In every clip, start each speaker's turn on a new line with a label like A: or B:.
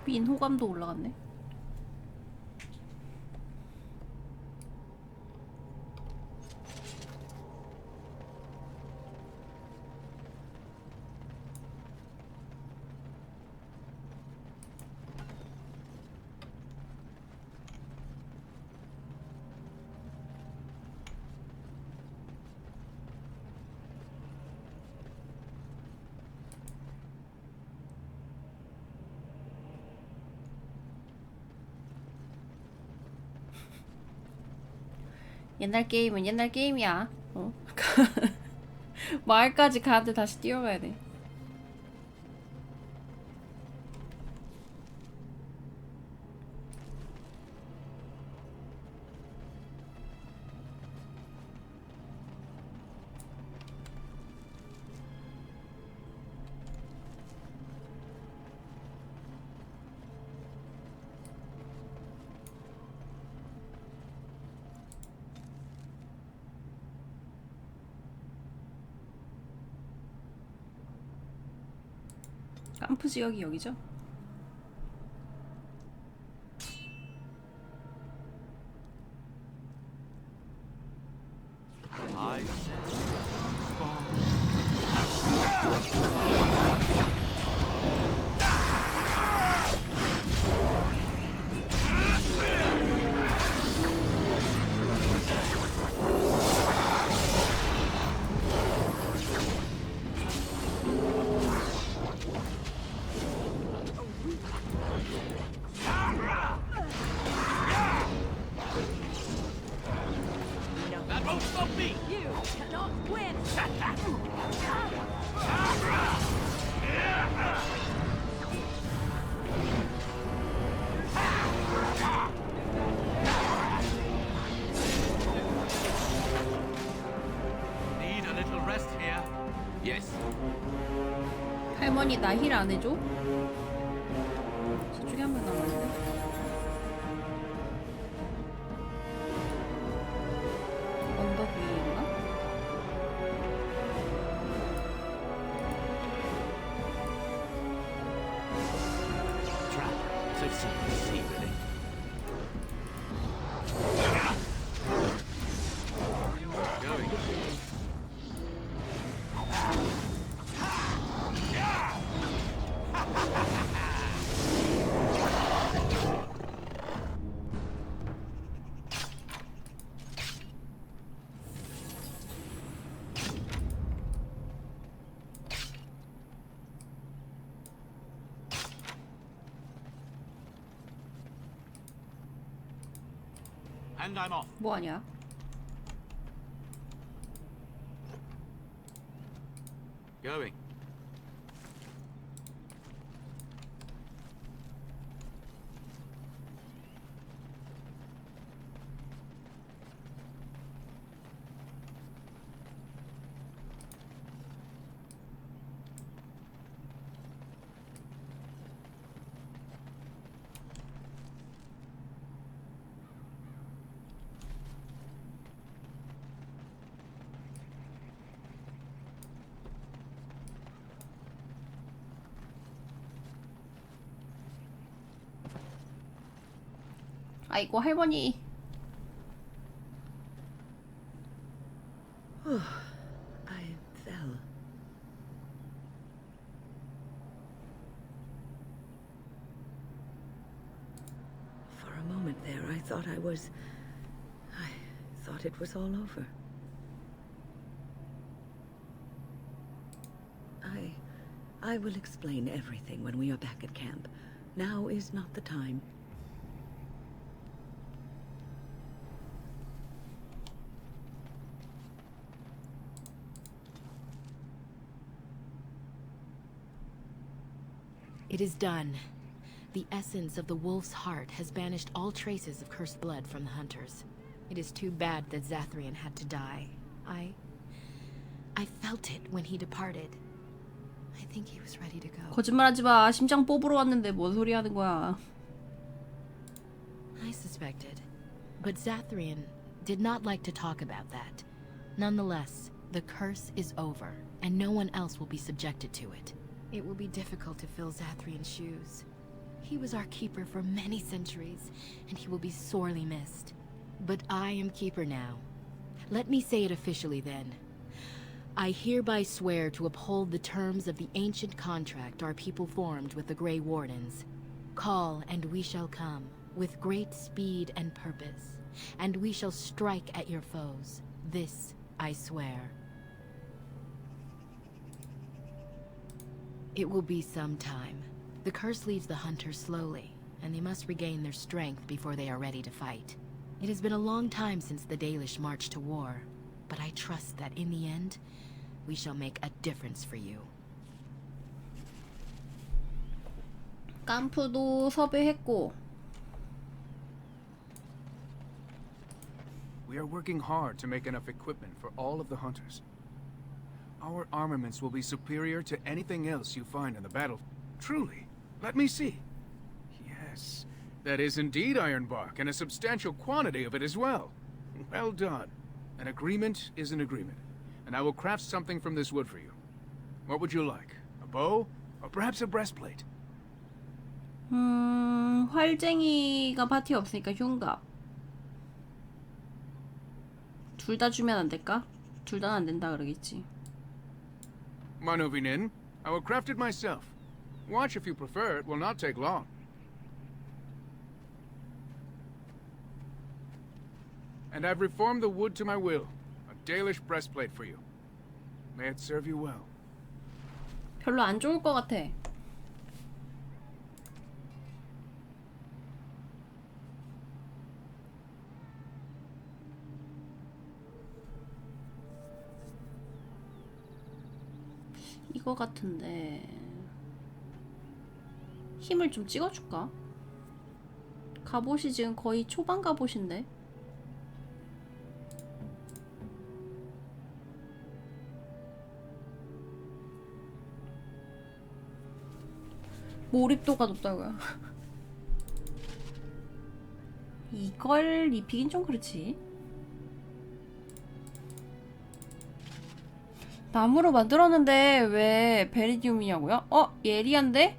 A: 빈 호감도 올라갔네. 옛날 게임은 옛날 게임이야. 어? 마을까지 가는데 다시 뛰어가야 돼. 깜프 지역이 여기죠? 할머니 나 힐 안 해줘? 저쪽에 한 명 남았는데. 언덕 위에 있나?
B: And I'm off.
A: 뭐하냐?
B: Going.
A: 아이고 할머니.
C: I fell. For a moment there, I thought it was all over. I will explain everything when we are back at camp. Now is not the time.
D: It is done. The essence of the wolf's heart has banished all traces of cursed blood from the hunters. It is too bad that Zathrian had to die. I felt it when he departed. I think he was ready to go.
A: 거짓말하지 마. 심장 뽑으러 왔는데 뭔 소리 하는 거야?
D: I suspected, but Zathrian did not like to talk about that. Nonetheless, the curse is over, and no one else will be subjected to it. It will be difficult to fill Zathrian's shoes. He was our keeper for many centuries, and he will be sorely missed. But I am keeper now. Let me say it officially then. I hereby swear to uphold the terms of the ancient contract our people formed with the Grey Wardens. Call, and we shall come, with great speed and purpose, and we shall strike at your foes. This I swear. It will be some time. The curse leaves the hunters slowly, and they must regain their strength before they are ready to fight. It has been a long time since the Dalish marched to war, but I trust that in the end, we shall make a difference for you.
A: 깜프도 섭외했고.
E: We are working hard to make enough equipment for all of the hunters. Our armaments will be superior to anything else you find on the battle. Truly. Let me see. Yes, that is indeed ironbark, and a substantial quantity of it as well. Well done. An agreement is an agreement, and I will craft something from this wood for you. What would you like? A bow? Or perhaps a breastplate?
A: 활쟁이가 파티에 없으니까 흉갑. 둘 다 주면 안 될까? 둘 다 안 된다 그러겠지.
E: Manuvinin, I will craft it myself. Watch if you prefer, it will not take long. And I've reformed the wood to my will. A Dalish breastplate for you. May it serve you well.
A: 별로 안 좋을 것 같아. 이거 같은데 힘을 좀 찍어줄까? 갑옷이 지금 거의 초반 갑옷인데. 몰입도가 높다고요. 이걸 입히긴 좀 그렇지. 나무로 만들었는데 왜 베리디움이냐고요? 예리한데?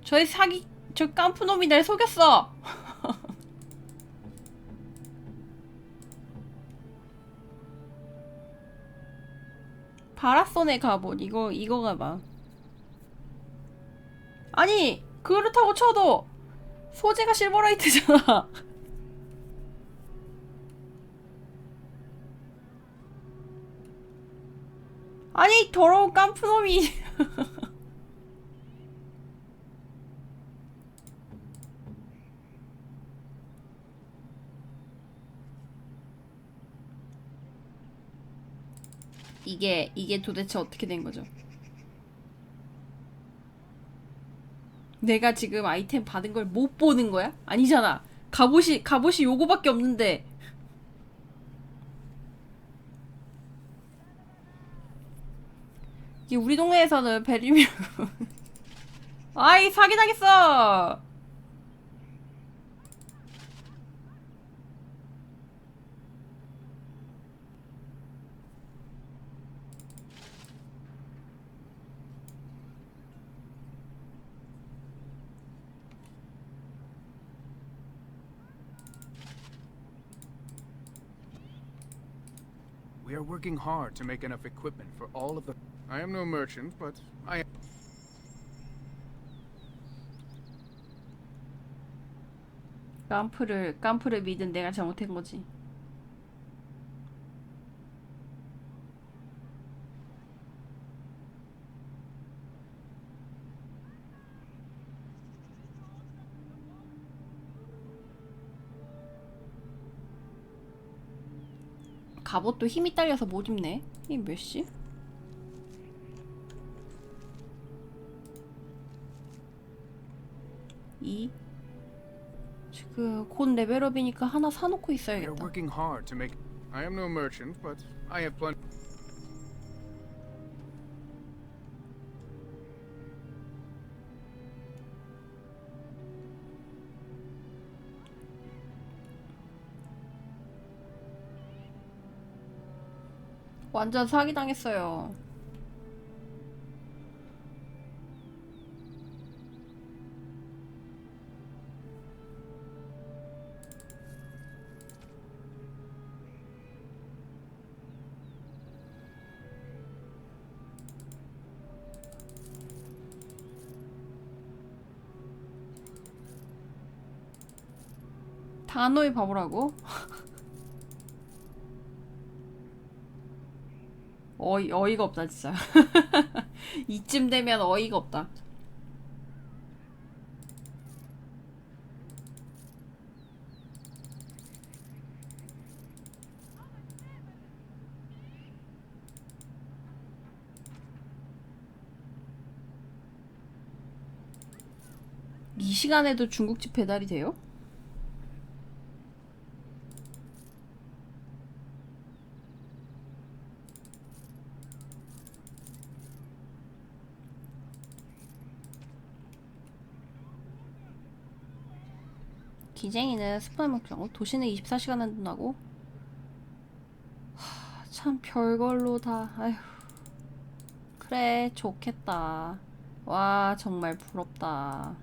A: 저 깜푸놈이 날 속였어! 바라손의 갑옷, 이거가 봐. 아니! 그렇다고 쳐도 소재가 실버라이트잖아. 아니 더러운 깜푸놈이. 이게 도대체 어떻게 된 거죠? 내가 지금 아이템 받은 걸 못 보는 거야? 아니잖아. 갑옷이 요거밖에 없는데. 이게 우리 동네에서는 베리면 아이 사기당했어.
E: We are working hard to make enough equipment for all of the... I am no merchant, but I am...
A: 깜프를 믿은 내가 잘못한 거지. 갑옷도 힘이 딸려서 못 입네. 이게 몇 시? 지금 곧 레벨업이니까 하나 사놓고
E: We are
A: 있어야겠다.
E: working hard to make... I am no merchant, but I have plenty...
A: 완전 사기당했어요. 단어의 바보라고? 어이가 없다 진짜. 이쯤 되면 어이가 없다. 이 시간에도 중국집 배달이 돼요? 기쟁이는 스파이 먹고 도시는 24시간 한다고? 참 별걸로 다. 아휴. 그래 좋겠다. 와 정말 부럽다.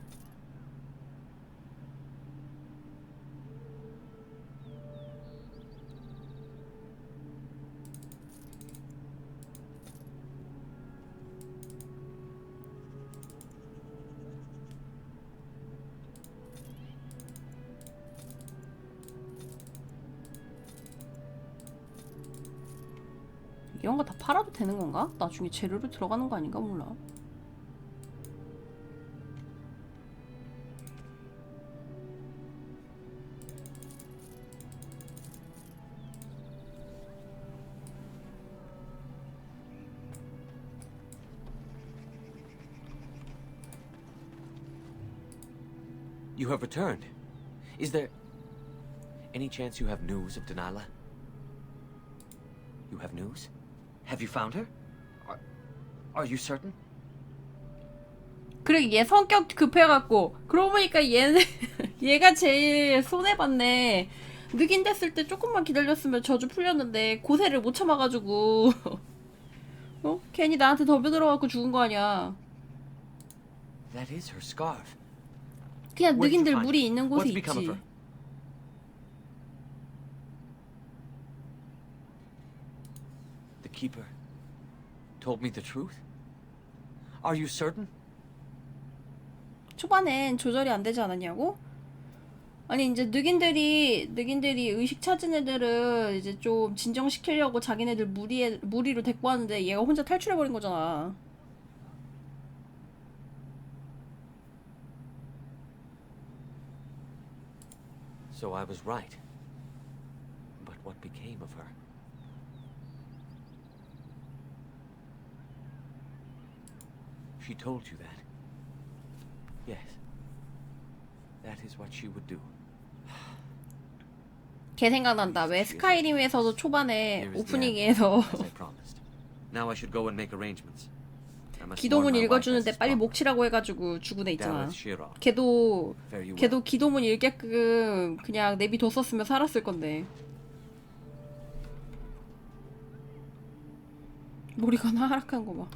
A: 이런 거 다 팔아도 되는 건가? 나중에 재료로 들어가는 거 아닌가? 몰라.
B: You have returned. Is there any chance you have news of Delilah? You have news? Have you found her? Are you certain?
A: 그래 얘 성격 급해갖고 그러고 보니까 얘는 얘가 제일 손해봤네. 늑인 됐을 때 조금만 기다렸으면 저주 풀렸는데 고세를 못 참아가지고 어? 괜히 나한테 덤벼들어갖고 죽은 거 아니야.
B: That is her scarf.
A: 그냥
B: Where did you
A: 늑인들
B: find
A: 물이
B: it?
A: 있는 곳에
B: What's become of
A: 있지.
B: her? The keeper told me the truth? Are you certain?
A: 초반엔 조절이 안 되지 않았냐고? 아니 이제 늑인들이 의식 찾은 애들을 이제 좀 진정시키려고 자기네들 무리로 데리고 왔는데 얘가 혼자 탈출해버린 거잖아.
B: So I was right. But what became of her? She told you that? Yes. That is what she would do.
A: 걔 생각난다. 왜 스카이림에서도 초반에
B: Here is the
A: 오프닝에서
B: end, as I promised. Now I should go and make arrangements. I must warn
A: 기도문
B: my wife
A: 읽어주는데
B: as
A: 빨리
B: is
A: 목 치라고 해가지고 죽은 애 있잖아.
B: Dareth Shira.
A: 걔도
B: Fare you well.
A: 걔도 기도문 읽게끔 그냥 내비뒀었으면 살았을 건데. 머리가 나락한 거 봐.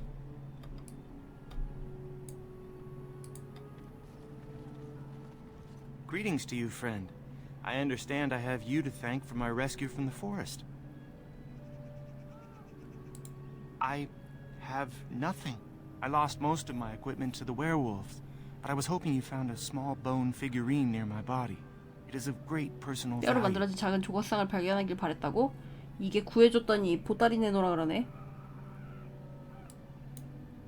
F: Greetings to you, friend. I understand I have you to thank for my rescue from the forest. I have nothing. I lost most of my equipment to the werewolves, but I was hoping you found a small bone figurine near my body. It is of great personal
A: 뼈로
F: value.
A: 만들어진 작은 조각상을 발견하길 바랬다고? 이게 구해줬더니 보따리 내놓으라 그러네.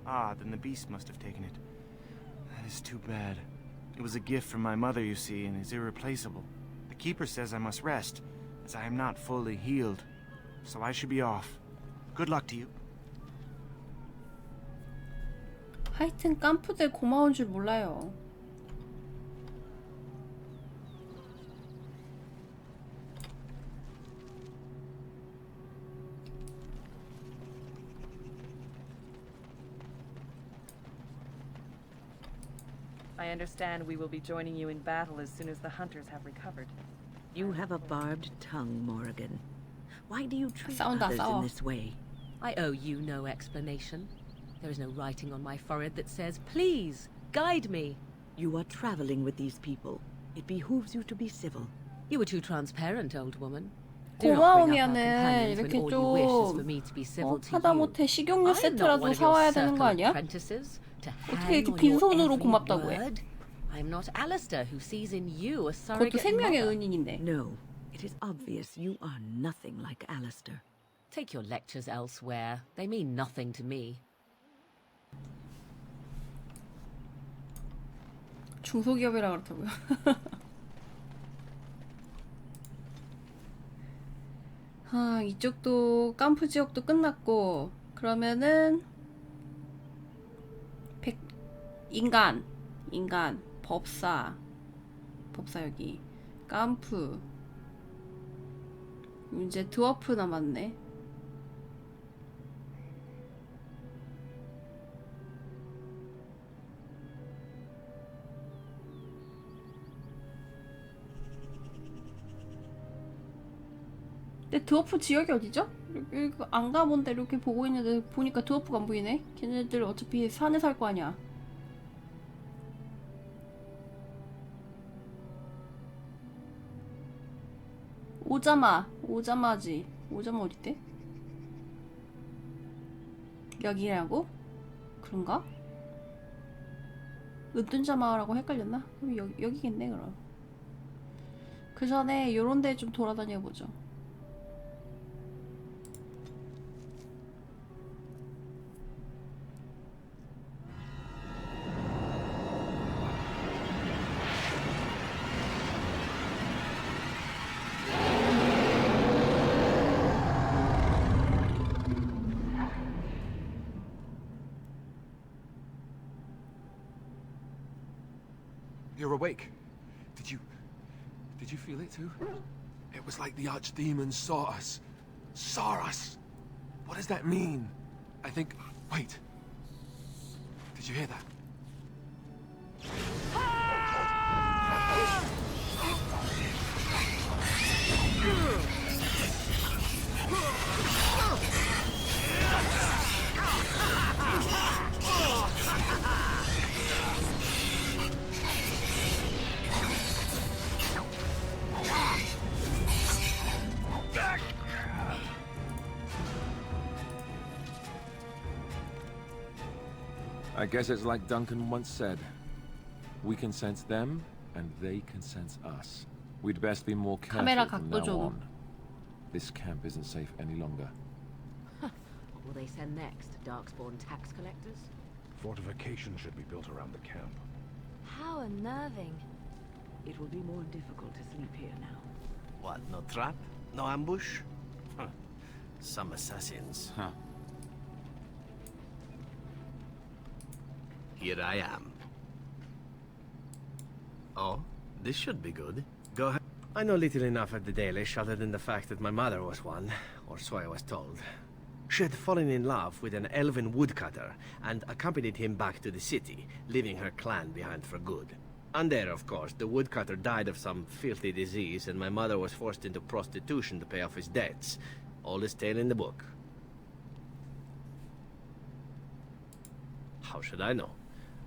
F: Ah, then the beast must have taken it. That is too bad. It was a gift from my mother, you see, and is irreplaceable. The keeper says I must rest, as I am not fully healed. So I should be off. Good luck to you.
A: 하여튼 깜푸들 고마운 줄 몰라요.
G: I understand we will be joining you in battle as soon as the hunters have recovered.
C: You have a barbed tongue, Morrigan. Why do you treat
A: 싸운다,
C: others
A: 싸워.
C: in this way?
H: I owe you no explanation. There is no writing on my forehead that says, "Please, guide me."
C: You are traveling with these people. It behooves you to be civil.
H: You were too transparent, old woman. Do not bring up our
A: 고마우면은
H: companions when
A: 이렇게
H: all you wish is for
A: 좀
H: me to be civil to
A: 하다못해
H: you.
A: 식용유
H: I'm not
A: 세트라도
H: one of your
A: 사와야 되는
H: circle
A: 거 아니야?
H: apprentices to
A: 어떻게
H: hang
A: 이렇게
H: on your
A: 빈손으로
H: every
A: 고맙다고 해?
H: word. I'm not Alistair, who sees in you a
A: 그것도
H: surrogate
A: 생명의
H: mother.
A: 은인인데.
C: No, it is obvious you are nothing like Alistair.
H: Take your lectures elsewhere. They mean nothing to me.
A: 중소기업이라 그렇다고요. 아, 이쪽도 깜프 지역도 끝났고 그러면은 인간 법사 여기 깜프 이제 드워프 남았네. 근데 드워프 지역이 어디죠? 여기 안 가본 데 이렇게 보고 있는데 보니까 드워프가 안 보이네? 걔네들 어차피 산에 살 거 아니야. 오자마지. 오자마 어딨대? 여기라고? 그런가? 은둔자마라고 헷갈렸나? 그럼 여기겠네 그럼. 그 전에 요런 데 좀 돌아다녀 보죠.
I: You're awake. Did you feel it too? It was like the archdemon saw us. Saw us! What does that mean? I think... Wait. Did you hear that?
J: I guess it's like Duncan once said. We can sense them, and they can sense us. We'd best be more careful
A: 카메라
J: from
A: 각도
J: now
A: 좀.
J: on. This camp isn't safe any longer.
H: What will they send next? Darkspawn tax collectors?
K: Fortification should be built around the camp.
D: How unnerving.
C: It will be more difficult to sleep here now.
F: What, no trap? No ambush? Huh. Some assassins.
B: Huh.
F: Here I am. Oh, this should be good. Go ahead.
L: I know little enough of the Dalish other than the fact that my mother was one, or so I was told. She had fallen in love with an elven woodcutter and accompanied him back to the city, leaving her clan behind for good. And there, of course, the woodcutter died of some filthy disease and my mother was forced into prostitution to pay off his debts. Oldest tale in the book. How should I know?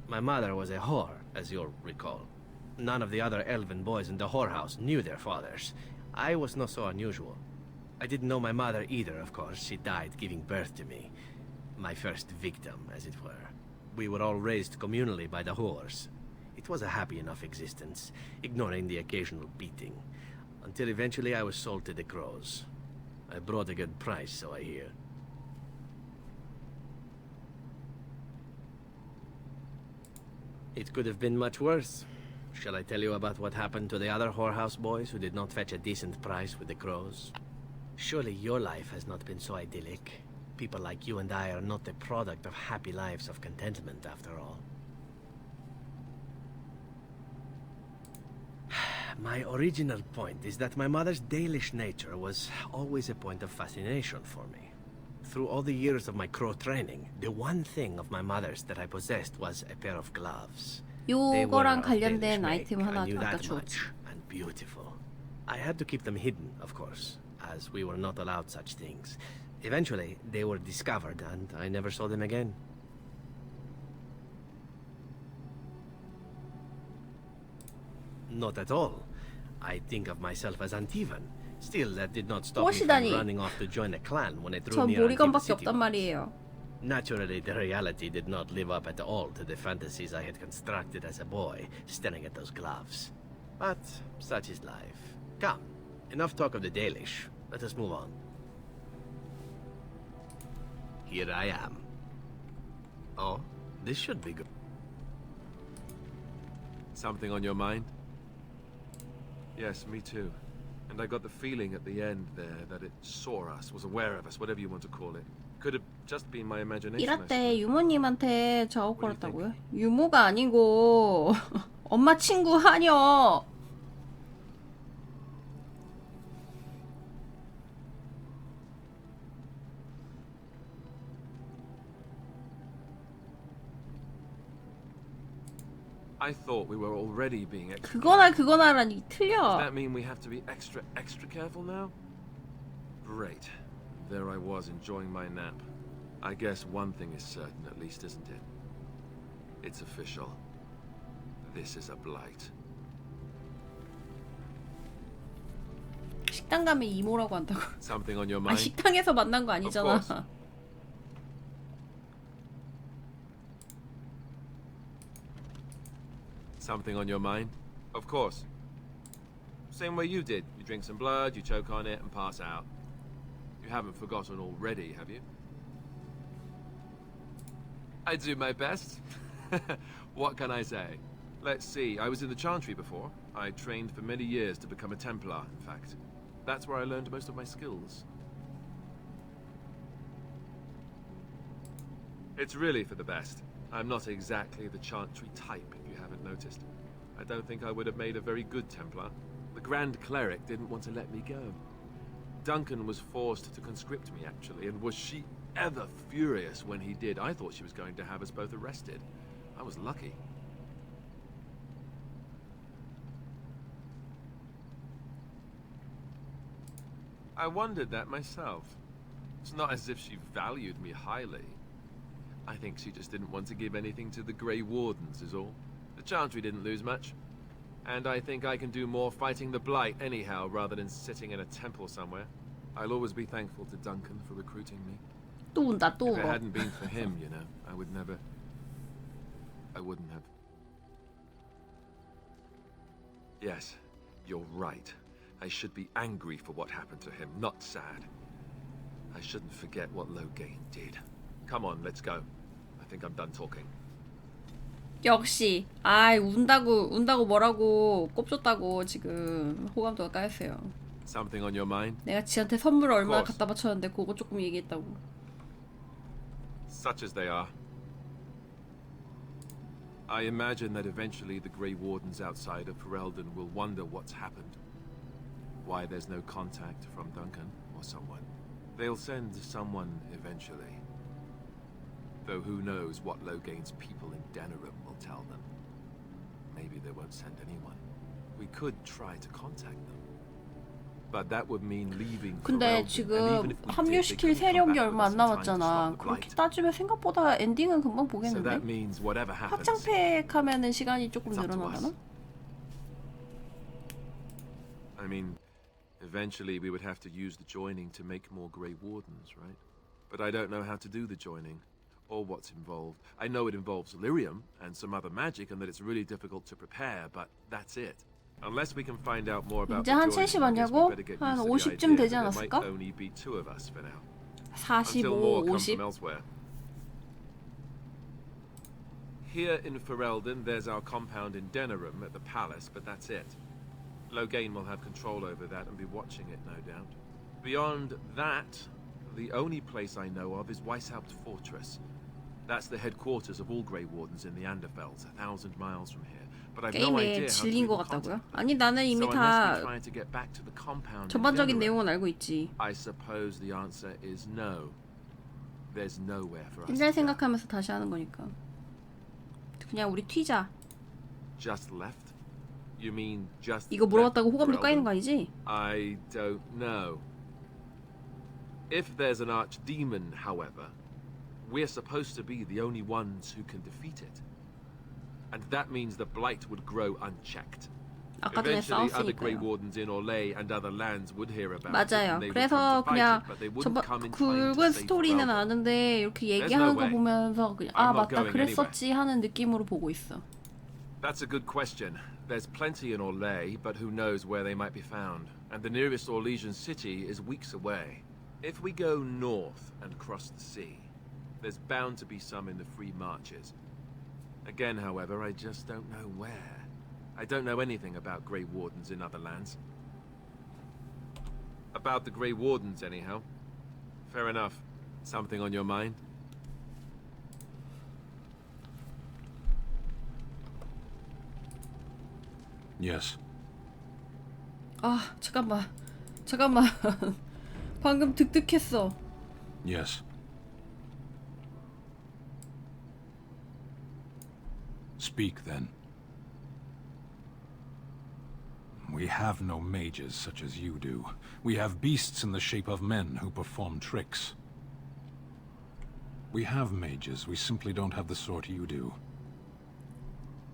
L: My mother was a whore, as you'll recall. None of the other elven boys in the whorehouse knew their fathers. I was not so unusual. I didn't know my mother either, of course. She died giving birth to me. My first victim, as it were. We were all raised communally by the whores. It was a happy enough existence, ignoring the occasional beating. Until eventually I was sold to the crows. I brought a good price, so I hear. It could have been much worse. Shall I tell you about what happened to the other whorehouse boys who did not fetch a decent price with the crows? Surely your life has not been so idyllic. People like you and I are not the product of happy lives of contentment, after all. My original point is that my mother's Dalish nature was always a point of fascination for me. Through all the years of my crow training, the one thing of my mother's that I possessed was a pair of gloves. They were
A: 요거랑
L: of
A: 관련된
L: Danish make.
A: 아이템
L: I
A: 하나
L: knew
A: 아까
L: that
A: 주었지.
L: much, and beautiful. I had to keep them hidden, of course, as we were not allowed such things. Eventually, they were discovered, and I never saw them again. Not at all. I think of myself as Antivan. Still, that did not stop me from
A: 무엇이다니?
L: running off to join a clan when it drew
A: 전
L: near Antiva
A: 모리건밖에
L: city
A: 없단
L: walls.
A: 말이에요.
L: Naturally, the reality did not live up at all to the fantasies I had constructed as a boy, staring at those gloves. But such is life. Come, enough talk of the Dalish. Let us move on. Here I am. Oh, this should be good.
J: Something on your mind? Yes, me too. And I got the feeling at the end there that it saw us, was aware of us, whatever you want to call it. Could have just been my imagination.
A: 이라떼 유모님한테 작업 걸었다고요? 유모가 아니고 엄마 친구 하녀.
J: I thought we were already being extra.
A: 그거나라니 틀려.
J: Does that mean we have to be extra careful now? Great. There I was enjoying my nap. I guess one thing is certain at least, isn't it? It's official. This is a blight.
A: 식당 가면 이모라고 한다고.
J: Something on your
A: 아,
J: mind?
A: 식당에서 만난 거 아니잖아.
J: Something on your mind? Of course. Same way you did. You drink some blood, you choke on it, and pass out. You haven't forgotten already, have you? I do my best. What can I say? Let's see, I was in the Chantry before. I trained for many years to become a Templar, in fact. That's where I learned most of my skills. It's really for the best. I'm not exactly the Chantry type, if you haven't noticed. I don't think I would have made a very good Templar. The Grand Cleric didn't want to let me go. Duncan was forced to conscript me, actually, and was she ever furious when he did. I thought she was going to have us both arrested. I was lucky. I wondered that myself. It's not as if she valued me highly. I think she just didn't want to give anything to the Grey Wardens, is all. The Chantry didn't lose much. And I think I can do more fighting the Blight anyhow, rather than sitting in a temple somewhere. I'll always be thankful to Duncan for recruiting me.
A: 또 운다, 또
J: If it
A: 울어.
J: hadn't been for him, you know, I wouldn't have... Yes, you're right. I should be angry for what happened to him, not sad. I shouldn't forget what Loghain did. Come on, let's go. I think I'm done talking.
A: 역시 운다고 뭐라고 꼽줬다고 지금 호감도가 까였어요.
J: Something on your mind?
A: 내가 지한테 선물을 얼마나
J: course.
A: 갖다 바쳤는데 그거 조금 얘기했다고.
J: Such as they are. I imagine that eventually the Grey Wardens outside of Ferelden will wonder what's happened. Why there's no contact from Duncan or someone. They'll send someone eventually. Though who knows what Loghain's people in Denerim will tell them. Maybe they won't send anyone. We could try to contact them. But that would mean leaving
A: 근데
J: Ferelden, and
A: 지금
J: even if we did,
A: 합류시킬
J: they couldn't come
A: 세력이
J: back
A: 얼마 안
J: with us in time to
A: 남았잖아.
J: stop the
A: 그렇게
J: blight.
A: 따지면 생각보다 엔딩은 금방
J: So
A: 보겠는데?
J: that means whatever happens,
A: 확장팩 하면은 시간이 조금
J: it's up to
A: 늘어나려나?
J: us. I mean, eventually we would have to use the joining to make more Grey Wardens, right? But I don't know how to do the joining, or what's involved. I know it involves lyrium and some other magic, and that it's really difficult to prepare, but that's it. Unless we can find out more about
A: 이제
J: the
A: 한
J: joining,
A: 70
J: I guess we
A: 아니냐고?
J: better get
A: 한
J: used to the
A: 50쯤
J: idea
A: 되지
J: that there might
A: 않았을까?
J: only be two of us for now.
A: 45,
J: Until more come
A: 50?
J: from elsewhere. Here in Ferelden, there's our compound in Denerim at the palace, but that's it. Loghain will have control over that and be watching it, no doubt. Beyond that, the only place I know of is Weishaupt Fortress. That's the headquarters of all Grey Wardens in the Anderfelds, 1,000 miles from here. But I've no
A: 게임에
J: idea how to
A: 질린
J: even
A: 것
J: contact
A: 같다고요?
J: them.
A: 아니 나는 이미
J: So unless
A: 다
J: we try to get back to the compound in
A: 전반적인
J: Denerim,
A: 내용은 알고 있지.
J: I suppose the answer is no. There's nowhere for us
A: 옛날
J: to go.
A: 생각하면서 다시 하는 거니까. 그냥 우리 튀자.
J: Just left? You mean just
A: 이거
J: left
A: 물어봤다고 호감도
J: Ferelden?
A: 까이는 거 아니지?
J: I don't know. If there's an archdemon, however, we're supposed to be the only ones who can defeat it. And that means the blight would grow unchecked.
A: 아까 전에
J: Eventually, other Grey
A: 싸웠으니까요.
J: Wardens in Orlais and other lands would hear about it,
A: 맞아요.
J: and they would
A: 그래서
J: come to fight
A: 그냥
J: it, but they wouldn't
A: 전반
J: come in time to
A: 굵은
J: save
A: 스토리는
J: Ferelden.
A: 아는데 이렇게
J: There's
A: 얘기하는
J: no
A: 거
J: way.
A: 보면서 그냥
J: I'm
A: 아
J: not
A: 맞다
J: going
A: 그랬었지 하는 느낌으로 보고 있어.
J: That's a good question. There's plenty in Orlais, but who knows where they might be found. And the nearest Orlesian city is weeks away. If we go north and cross the sea, there's bound to be some in the Free Marches. Again, however, I just don't know where. I don't know anything about Grey Wardens in other lands. About the Grey Wardens, anyhow. Fair enough. Something on your mind?
K: Yes.
A: 아 잠깐만 방금 득득했어.
K: Yes. Speak, then. We have no mages such as you do. We have beasts in the shape of men who perform tricks. We have mages, we simply don't have the sort you do.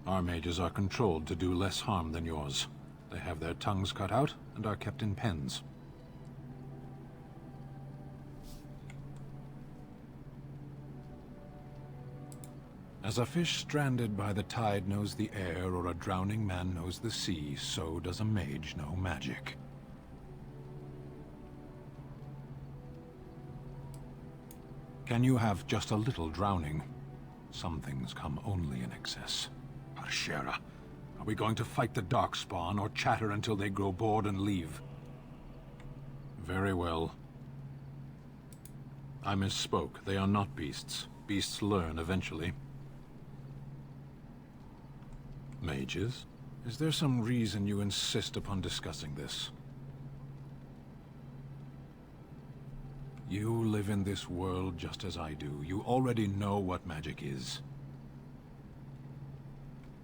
K: Our mages are controlled to do less harm than yours. They have their tongues cut out and are kept in pens. As a fish stranded by the tide knows the air, or a drowning man knows the sea, so does a mage know magic. Can you have just a little drowning? Some things come only in excess. Arshera, are we going to fight the Darkspawn, or chatter until they grow bored and leave? Very well. I misspoke. They are not beasts. Beasts learn eventually. Mages? Is there some reason you insist upon discussing this? You live in this world just as I do. You already know what magic is.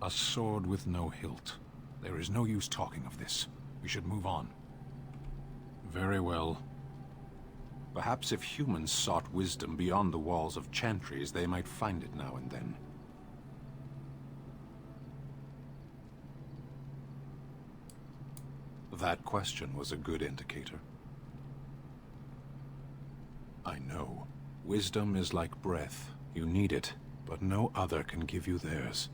K: A sword with no hilt. There is no use talking of this. We should move on. Very well. Perhaps if humans sought wisdom beyond the walls of chantries, they might find it now and then. That question was a good indicator. I know. Wisdom is like breath. You need it, but no other can give you theirs.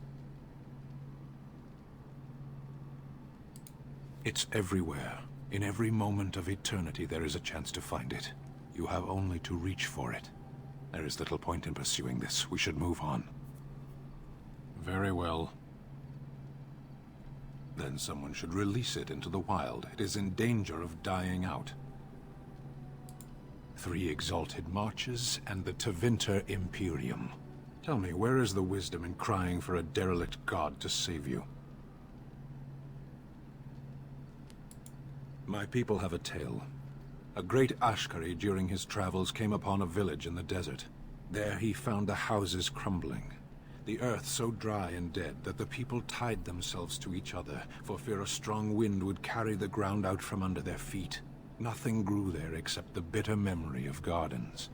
K: It's everywhere. In every moment of eternity there is a chance to find it. You have only to reach for it. There is little point in pursuing this. We should move on. Very well. Then someone should release it into the wild. It is in danger of dying out. 3 exalted marches and the Tevinter Imperium. Tell me, where is the wisdom in crying for a derelict god to save you? My people have a tale. A great Ashkari during his travels came upon a village in the desert. There he found the houses crumbling. The earth so dry and dead that the people tied themselves to each other, for fear a strong wind would carry the ground out from under their feet. Nothing grew there except the bitter memory of gardens.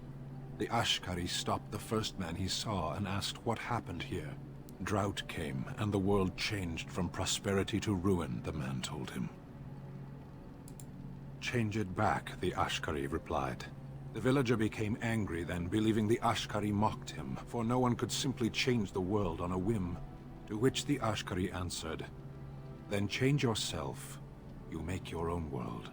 K: The Ashkari stopped the first man he saw and asked what happened here. Drought came, and the world changed from prosperity to ruin, the man told him. Change it back, the Ashkari replied. The villager became angry then, believing the Ashkari mocked him, for no one could simply change the world on a whim. To which the Ashkari answered, "Then change yourself. You make your own world."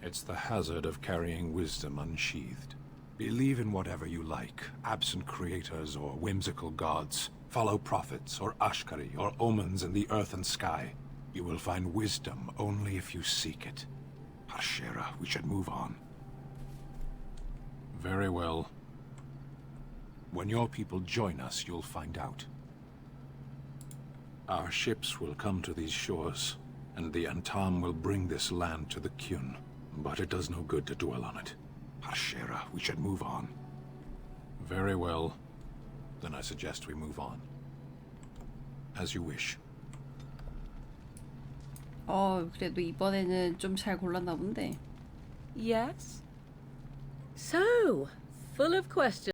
K: It's the hazard of carrying wisdom unsheathed. Believe in whatever you like, absent creators or whimsical gods. Follow prophets or Ashkari or omens in the earth and sky. You will find wisdom only if you seek it. Arshera, we should move on. Very well. When your people join us, you'll find out. Our ships will come to these shores, and the Antam will bring this land to the Kyun. But it does no good to dwell on it. Arshera, we should move on. Very well. Then I suggest we move on. As you wish.
A: 그래도 이번에는 좀 잘 골랐나 본데.
H: Yes? So, full of questions.